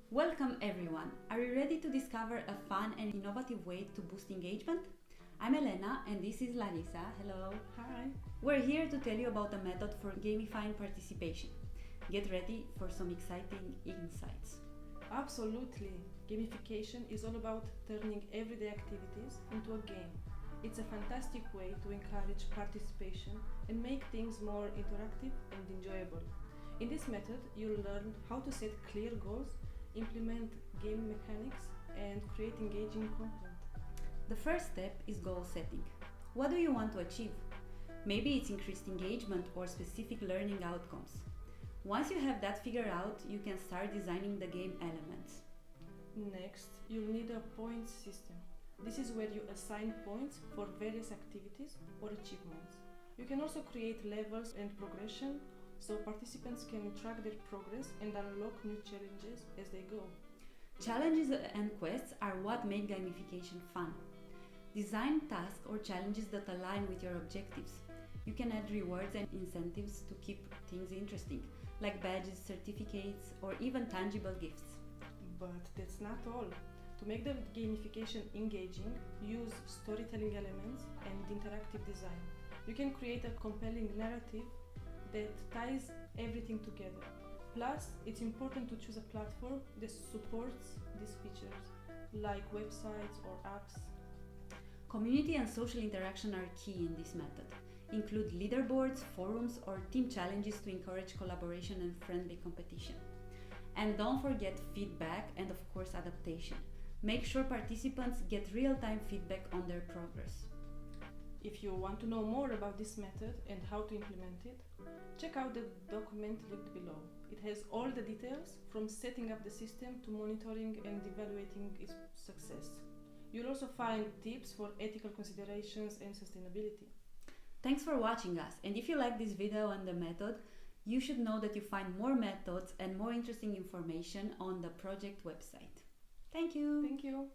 Welcome everyone! Are you ready to discover a fun and innovative way to boost engagement? I'm Elena and this is Larissa. Hello! Hi! We're here to tell you about a method for gamifying participation. Get ready for some exciting insights. Absolutely! Gamification is all about turning everyday activities into a game. It's a fantastic way to encourage participation and make things more interactive and enjoyable. In this method, you'll learn how to set clear goals, implement game mechanics, and create engaging content. The first step is goal setting. What do you want to achieve? Maybe it's increased engagement or specific learning outcomes. Once you have that figured out, you can start designing the game elements. Next, you'll need a points system. This is where you assign points for various activities or achievements. You can also create levels and progression so participants can track their progress and unlock new challenges as they go. Challenges and quests are what make gamification fun. Design tasks or challenges that align with your objectives. You can add rewards and incentives to keep things interesting, like badges, certificates, or even tangible gifts. But that's not all. To make the gamification engaging, use storytelling elements and interactive design. You can create a compelling narrative that ties everything together. Plus, it's important to choose a platform that supports these features, like websites or apps. Community and social interaction are key in this method. Include leaderboards, forums, or team challenges to encourage collaboration and friendly competition. And don't forget feedback and, of course, adaptation. Make sure participants get real-time feedback on their progress. If you want to know more about this method and how to implement it, check out the document linked below. It has all the details from setting up the system to monitoring and evaluating its success. You'll also find tips for ethical considerations and sustainability. Thanks for watching us, and if you like this video and the method, you should know that you find more methods and more interesting information on the project website. Thank you! Thank you!